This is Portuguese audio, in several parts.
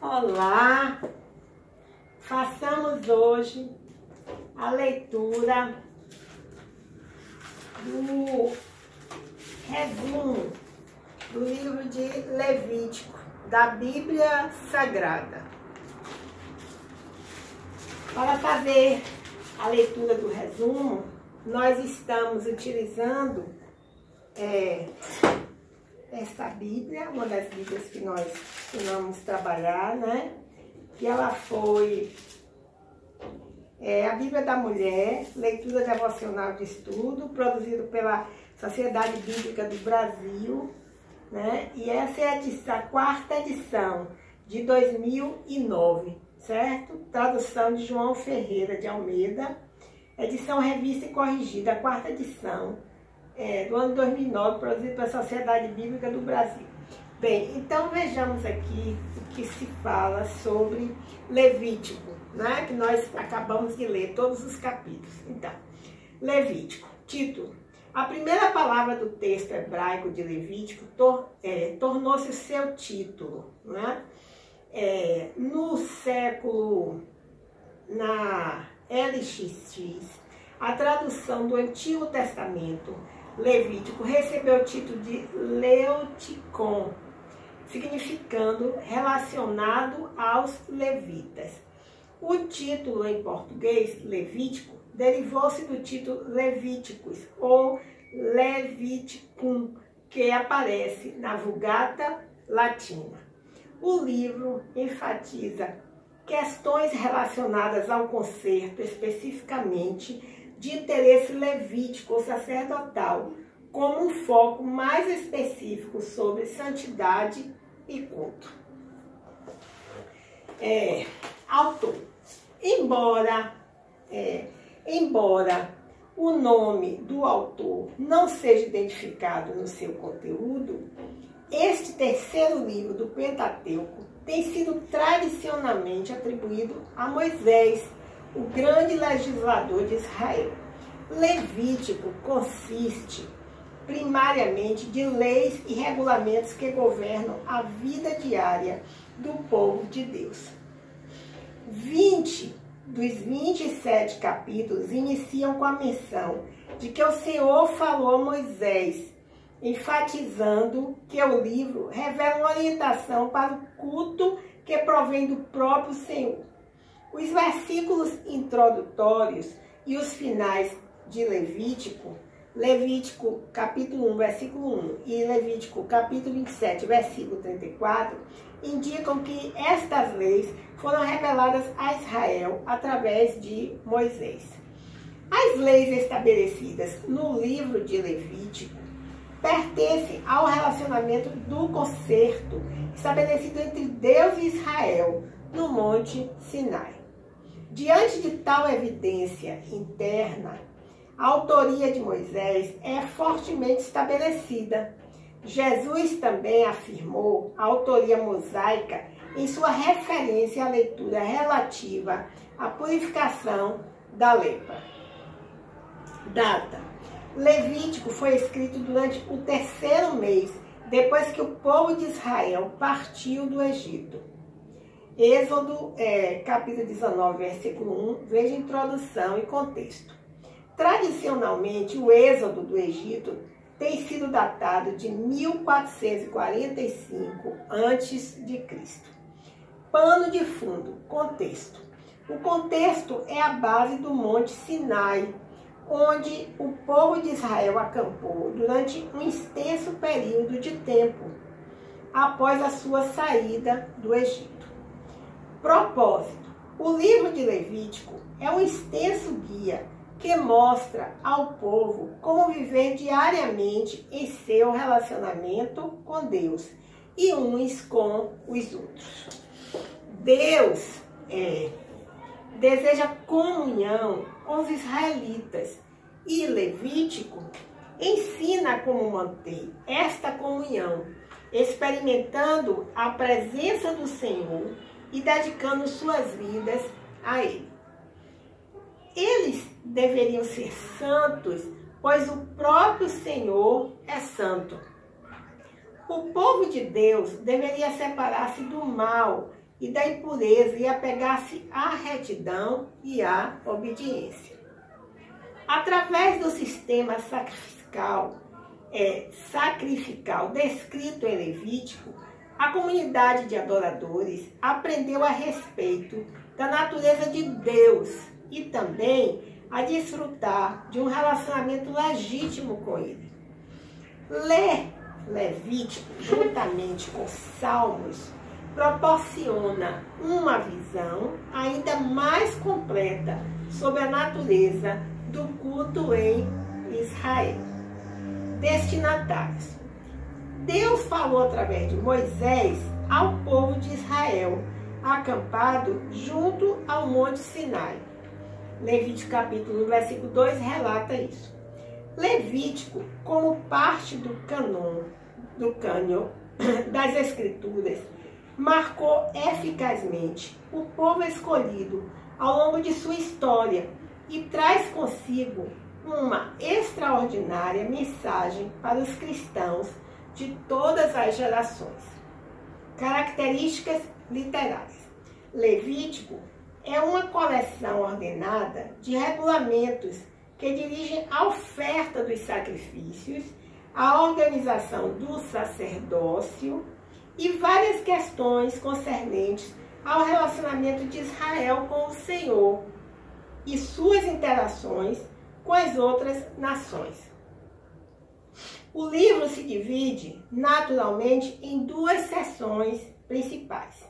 Olá! Façamos hoje a leitura do resumo do livro de Levítico, da Bíblia Sagrada. Para fazer a leitura do resumo, nós estamos utilizando esta Bíblia, uma das Bíblias que nós vamos trabalhar, né? Que ela foi a Bíblia da Mulher, leitura devocional de estudo, produzido pela Sociedade Bíblica do Brasil, né? E essa é a quarta edição de 2009, certo? Tradução de João Ferreira de Almeida, edição revista e corrigida, a quarta edição do ano 2009, produzido pela Sociedade Bíblica do Brasil. Bem, então vejamos aqui o que se fala sobre Levítico, né? Que nós acabamos de ler todos os capítulos. Então, Levítico, título. A primeira palavra do texto hebraico de Levítico tornou-se o seu título, né? No século, na LXX, a tradução do Antigo Testamento, Levítico recebeu o título de Leuticon, significando relacionado aos levitas. O título em português, Levítico, derivou-se do título Levíticos ou Leviticum, que aparece na Vulgata Latina. O livro enfatiza questões relacionadas ao concerto, especificamente de interesse levítico ou sacerdotal, como um foco mais específico sobre santidade e culto. Autor. Embora o nome do autor não seja identificado no seu conteúdo, este terceiro livro do Pentateuco tem sido tradicionalmente atribuído a Moisés, o grande legislador de Israel. Levítico consiste primariamente de leis e regulamentos que governam a vida diária do povo de Deus. 20 dos 27 capítulos iniciam com a menção de que o Senhor falou a Moisés, enfatizando que o livro revela uma orientação para o culto que provém do próprio Senhor. Os versículos introdutórios e os finais de Levítico, Levítico capítulo 1, versículo 1 e Levítico capítulo 27, versículo 34, indicam que estas leis foram reveladas a Israel através de Moisés. As leis estabelecidas no livro de Levítico pertencem ao relacionamento do concerto estabelecido entre Deus e Israel no Monte Sinai. Diante de tal evidência interna, a autoria de Moisés é fortemente estabelecida. Jesus também afirmou a autoria mosaica em sua referência à leitura relativa à purificação da lepra. Data. Levítico foi escrito durante o terceiro mês, depois que o povo de Israel partiu do Egito. Êxodo, capítulo 19, versículo 1, veja introdução e contexto. Tradicionalmente, o êxodo do Egito tem sido datado de 1445 a.C. Pano de fundo, contexto. O contexto é a base do Monte Sinai, onde o povo de Israel acampou durante um extenso período de tempo, após a sua saída do Egito. Propósito. O livro de Levítico é um extenso guia que mostra ao povo como viver diariamente em seu relacionamento com Deus e uns com os outros. Deus deseja comunhão com os israelitas e Levítico ensina como manter esta comunhão, experimentando a presença do Senhor e dedicando suas vidas a Ele. Eles deveriam ser santos, pois o próprio Senhor é santo. O povo de Deus deveria separar-se do mal e da impureza e apegar-se à retidão e à obediência. Através do sistema sacrificial descrito em Levítico, a comunidade de adoradores aprendeu a respeito da natureza de Deus e também a desfrutar de um relacionamento legítimo com Ele. Ler Levítico juntamente com Salmos proporciona uma visão ainda mais completa sobre a natureza do culto em Israel. Destinatários. Deus falou através de Moisés ao povo de Israel, acampado junto ao Monte Sinai. Levítico capítulo 1, versículo 2 relata isso. Levítico, como parte do cânon das Escrituras, marcou eficazmente o povo escolhido ao longo de sua história e traz consigo uma extraordinária mensagem para os cristãos de todas as gerações. Características literárias. Levítico é uma coleção ordenada de regulamentos que dirigem a oferta dos sacrifícios, a organização do sacerdócio e várias questões concernentes ao relacionamento de Israel com o Senhor e suas interações com as outras nações. O livro se divide, naturalmente, em duas seções principais.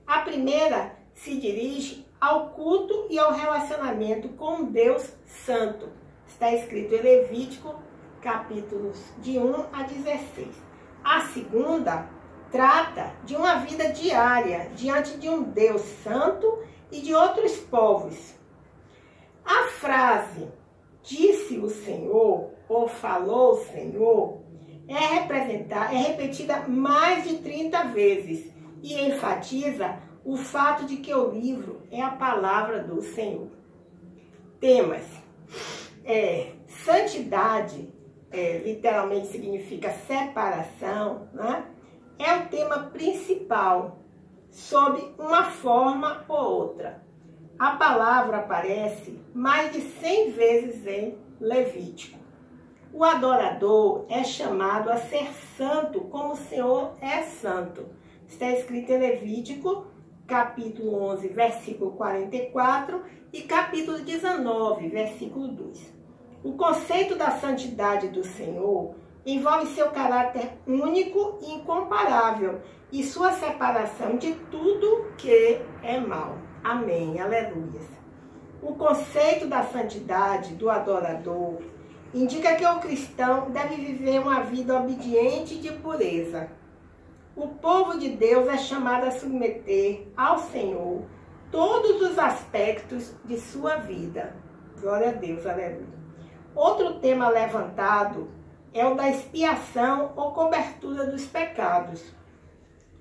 A primeira se dirige ao culto e ao relacionamento com Deus Santo. Está escrito em Levítico, capítulos de 1 a 16. A segunda trata de uma vida diária diante de um Deus Santo e de outros povos. A frase "disse o Senhor" ou "falou o Senhor" é repetida mais de 30 vezes e enfatiza o fato de que o livro é a palavra do Senhor. Temas. Santidade, literalmente significa separação, né? É o tema principal, sob uma forma ou outra. A palavra aparece mais de 100 vezes em Levítico. O adorador é chamado a ser santo como o Senhor é santo. Está escrito em Levítico, capítulo 11, versículo 44 e capítulo 19, versículo 2. O conceito da santidade do Senhor envolve seu caráter único e incomparável e sua separação de tudo que é mal. Amém, aleluia. O conceito da santidade do adorador indica que o cristão deve viver uma vida obediente e de pureza. O povo de Deus é chamado a submeter ao Senhor todos os aspectos de sua vida. Glória a Deus, aleluia. Outro tema levantado é o da expiação ou cobertura dos pecados.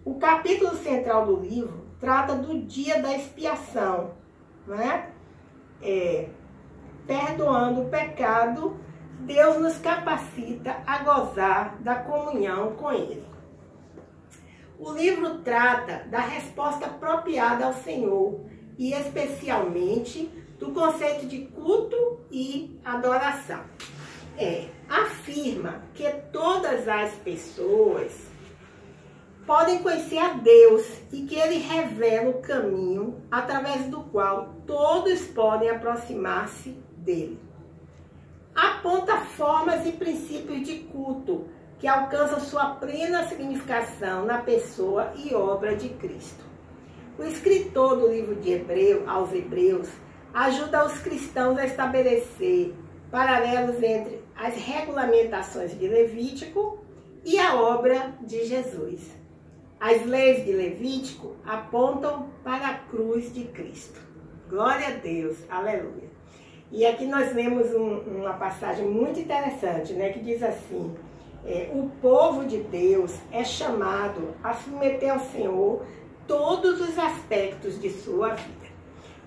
O capítulo central do livro trata do dia da expiação, né? Perdoando o pecado, Deus nos capacita a gozar da comunhão com Ele. O livro trata da resposta apropriada ao Senhor e especialmente do conceito de culto e adoração. Afirma que todas as pessoas podem conhecer a Deus e que Ele revela o caminho através do qual todos podem aproximar-se dele. Aponta formas e princípios de culto que alcançam sua plena significação na pessoa e obra de Cristo. O escritor do livro aos Hebreus ajuda os cristãos a estabelecer paralelos entre as regulamentações de Levítico e a obra de Jesus. As leis de Levítico apontam para a cruz de Cristo. Glória a Deus, aleluia. E aqui nós lemos uma passagem muito interessante, né, que diz assim: o povo de Deus é chamado a submeter ao Senhor todos os aspectos de sua vida.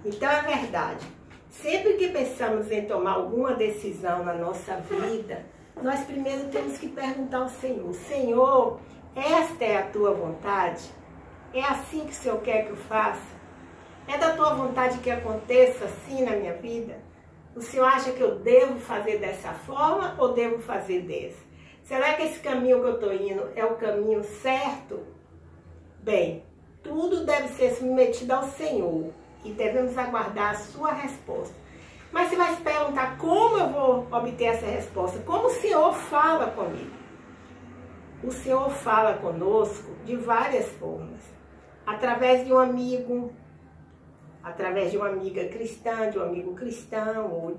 Então é verdade, sempre que pensamos em tomar alguma decisão na nossa vida, nós primeiro temos que perguntar ao Senhor: Senhor, esta é a tua vontade? É assim que o Senhor quer que eu faça? É da tua vontade que aconteça assim na minha vida? O Senhor acha que eu devo fazer dessa forma ou devo fazer dessa? Será que esse caminho que eu estou indo é o caminho certo? Bem, tudo deve ser submetido ao Senhor e devemos aguardar a sua resposta. Mas você vai se perguntar como eu vou obter essa resposta? Como o Senhor fala comigo? O Senhor fala conosco de várias formas. Através de um amigo, através de uma amiga cristã, de um amigo cristão, ou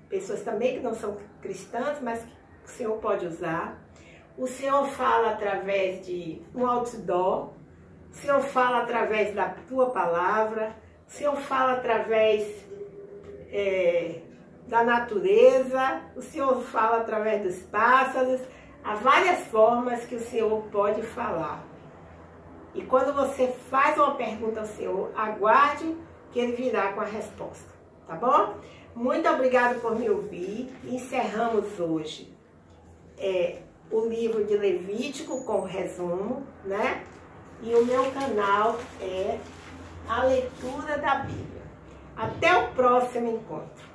pessoas também que não são cristãs, mas que o Senhor pode usar. O Senhor fala através de um outdoor. O Senhor fala através da tua palavra. O Senhor fala através da natureza. O Senhor fala através dos pássaros. Há várias formas que o Senhor pode falar. E quando você faz uma pergunta ao Senhor, aguarde que Ele virá com a resposta, tá bom? Muito obrigado por me ouvir. Encerramos hoje o livro de Levítico com resumo, né? E o meu canal é a leitura da Bíblia. Até o próximo encontro.